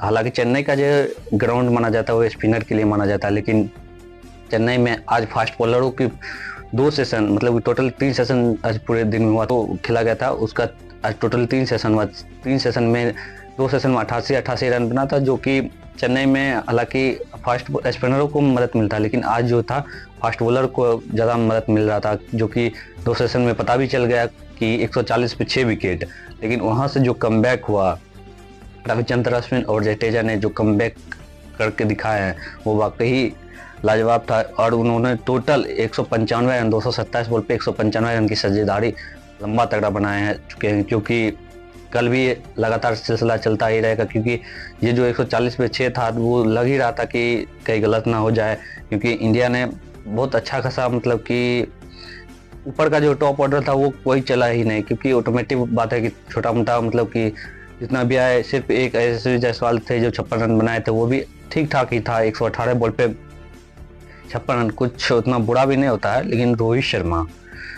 हालांकि चेन्नई का जो ग्राउंड माना जाता है वो स्पिनर के लिए माना जाता है, लेकिन चेन्नई में आज फास्ट बॉलरों की 2 सेशन, मतलब टोटल 3 सेशन आज पूरे दिन में हुआ तो खेला गया था। उसका आज टोटल 3 सेशन हुआ। 3 सेशन में 2 सेशन में 88 रन बना था, जो कि चेन्नई में हालांकि फास्ट स्पिनरों को मदद मिलता है, लेकिन आज जो था फास्ट बॉलर को ज़्यादा मदद मिल रहा था, जो कि 2 सेशन में पता भी चल गया कि 140 पे 6 विकेट। लेकिन वहाँ से जो कमबैक हुआ रविचंद्रन अश्विन और जडेजा ने जो कमबैक करके दिखाया है वो वाकई लाजवाब था। और उन्होंने टोटल 195 रन 227 बॉल पे 195 रन की साझेदारी लंबा तगड़ा बनाए हैं चुके हैं, क्योंकि कल भी लगातार सिलसिला चलता ही रहेगा, क्योंकि ये जो 140 पे 6 था वो लग ही रहा था कि कहीं गलत ना हो जाए, क्योंकि इंडिया ने बहुत अच्छा खासा, मतलब कि ऊपर का जो टॉप ऑर्डर था वो कोई चला ही नहीं, क्योंकि ऑटोमेटिक बात है कि छोटा मोटा, मतलब कि जितना भी आए, सिर्फ एक यशस्वी जायसवाल थे जो 56 रन बनाए थे, वो भी ठीक ठाक ही था। 118 बॉल पे 56 रन कुछ उतना बुरा भी नहीं होता है। लेकिन रोहित शर्मा,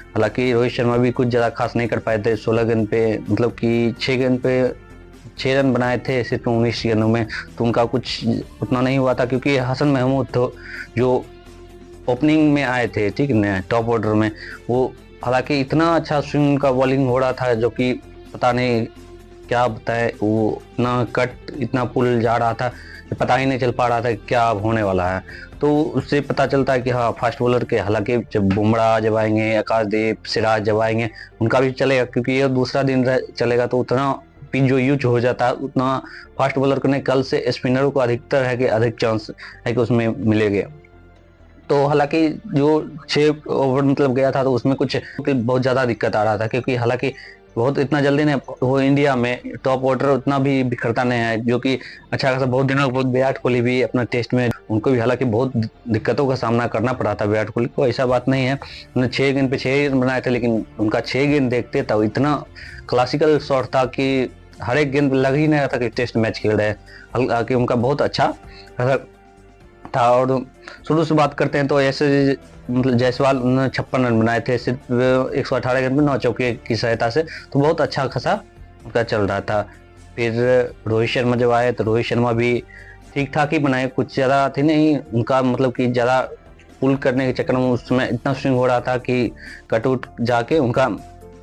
हालांकि रोहित शर्मा भी कुछ ज़्यादा खास नहीं कर पाए थे। 16 गेंद पे, मतलब कि 6 गेंद पे 6 रन बनाए थे सिर्फ 19 गेंदों में, तो उनका कुछ उतना नहीं हुआ था, क्योंकि हसन महमूद तो जो ओपनिंग में आए थे, ठीक है, टॉप ऑर्डर में, वो हालांकि इतना अच्छा स्विंग का बॉलिंग हो रहा था, जो कि पता नहीं क्या बताए, वो इतना कट, इतना पुल जा रहा था, पता ही नहीं चल पा रहा था क्या होने वाला है। तो उससे पता चलता है कि हाँ, फास्ट बॉलर के, हालांकि जब बुमराह जब आएंगे, आकाशदीप, सिराज जब आएंगे, उनका भी चलेगा, क्योंकि ये दूसरा दिन चलेगा, तो उतना पिच जो यूज हो जाता है उतना फास्ट बॉलर को नहीं, कल से स्पिनरों को अधिकतर है कि अधिक चांस है कि उसमें मिलेंगे। तो हालांकि जो 6 ओवर मतलब गया था तो उसमें कुछ बहुत ज़्यादा दिक्कत आ रहा था, क्योंकि हालांकि बहुत इतना जल्दी नहीं, वो इंडिया में टॉप ऑर्डर उतना भी बिखरता नहीं है, जो कि अच्छा खासा बहुत दिनों बाद विराट कोहली भी अपना टेस्ट में, उनको भी हालांकि बहुत दिक्कतों का सामना करना पड़ा था विराट कोहली को, ऐसा बात नहीं है। उन्होंने 6 गेंद पे 6 रन बनाए थे, लेकिन उनका 6 गेंद देखते तो इतना क्लासिकल शॉट था कि हर एक गेंद लग ही नहीं रहा था कि टेस्ट मैच खेल रहे हैं। हालांकि उनका बहुत अच्छा था। और शुरू से बात करते हैं तो ऐसे, मतलब जायसवाल ने 56 रन बनाए थे सिर्फ 118 गेंद में 9 चौके की सहायता से, तो बहुत अच्छा खासा उनका चल रहा था। फिर रोहित शर्मा जब आए तो रोहित शर्मा भी ठीक ठाक ही बनाए, कुछ ज़्यादा थे नहीं उनका, मतलब कि ज़्यादा पुल करने के चक्कर में उसमें इतना स्विंग हो रहा था कि कटआउट जाके उनका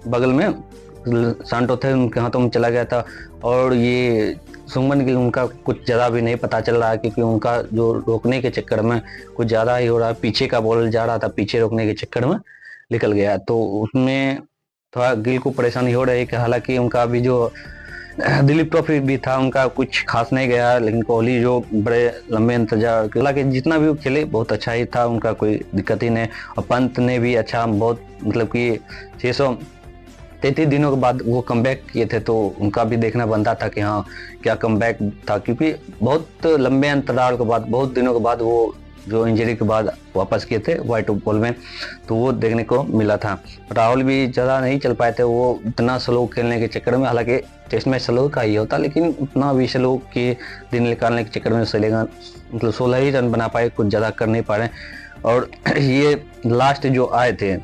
बगल में सांटो थे, उनके हाथों में चला गया था। और ये शुभमन गिल, उनका कुछ ज़्यादा भी नहीं पता चल रहा है, क्योंकि उनका जो रोकने के चक्कर में कुछ ज़्यादा ही हो रहा है, पीछे का बॉल जा रहा था, पीछे रोकने के चक्कर में निकल गया, तो उसमें थोड़ा गिल को परेशानी हो रही है। कि हालांकि उनका अभी जो दिलीप ट्रॉफी भी था उनका कुछ खास नहीं गया, लेकिन कोहली जो बड़े लंबे इंतजार, हालांकि जितना भी वो खेले बहुत अच्छा ही था, उनका कोई दिक्कत ही नहीं। और पंत ने भी अच्छा, बहुत, मतलब कि 633 दिनों के बाद वो कमबैक किए थे, तो उनका भी देखना बनता था कि हाँ क्या कमबैक था, क्योंकि बहुत लंबे अंतराल के बाद, बहुत दिनों के बाद वो जो इंजरी के बाद वापस किए थे व्हाइट बॉल में, तो वो देखने को मिला था। राहुल भी ज़्यादा नहीं चल पाए थे, वो इतना स्लो खेलने के चक्कर में, हालांकि टेस्ट मैच स्लो का ही होता, लेकिन उतना भी स्लो के दिन निकालने के चक्कर में चलेगा, मतलब 16 ही रन बना पाए, कुछ ज़्यादा कर नहीं पा रहे। और ये लास्ट जो आए थे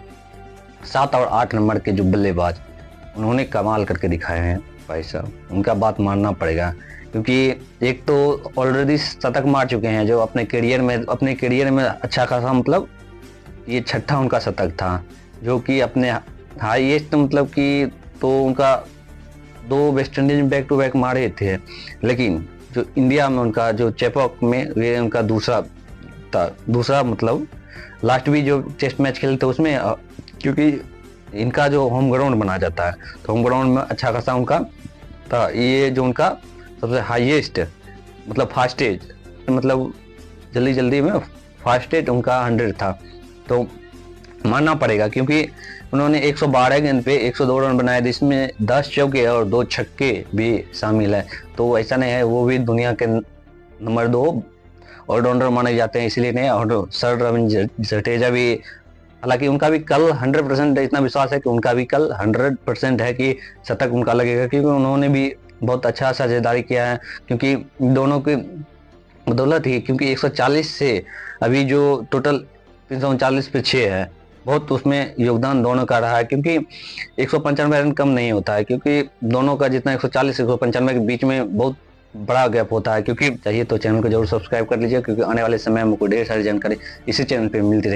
7 और 8 नंबर के जो बल्लेबाज, उन्होंने कमाल करके दिखाए हैं भाई साहब, उनका बात मानना पड़ेगा, क्योंकि एक तो ऑलरेडी शतक मार चुके हैं, जो अपने करियर में अच्छा खासा, मतलब ये 6ठा उनका शतक था, जो कि अपने हाईएस्ट, मतलब कि तो उनका 2 वेस्ट इंडीज में बैक टू बैक मारे थे, लेकिन जो इंडिया में उनका जो चेपॉक में ये उनका दूसरा था, दूसरा मतलब लास्ट भी जो टेस्ट मैच खेले थे उसमें, क्योंकि इनका जो होम ग्राउंड बना जाता है तो होम ग्राउंड में अच्छा खासा उनका था। ये जो उनका सबसे हाईएस्ट, मतलब फास्टेज, मतलब जल्दी में फास्टेज उनका 100 था, तो मानना पड़ेगा, क्योंकि उन्होंने 112 गेंद पे 102 रन बनाए थे, इसमें 10 चौके और 2 छक्के भी शामिल है, तो ऐसा नहीं है, वो भी दुनिया के नंबर 2 ऑलराउंडर माने जाते हैं, इसलिए नहीं। और सर रविंद्र जडेजा भी, हालांकि उनका भी कल 100% इतना विश्वास है कि उनका भी कल 100% है कि शतक उनका लगेगा, क्योंकि उन्होंने भी बहुत अच्छा साझेदारी किया है, क्योंकि दोनों की बदौलत ही, क्योंकि 140 से अभी जो टोटल 339 पे 6 है, बहुत उसमें योगदान दोनों का रहा है, क्योंकि 195 रन कम नहीं होता है, क्योंकि दोनों का जितना 140 195 के बीच में बहुत बड़ा गैप होता है, क्योंकि चाहिए तो चैनल को जरूर सब्सक्राइब कर लीजिए, क्योंकि आने वाले समय में आपको ढेर सारी जानकारी इसी चैनल पे मिलती रहेगी।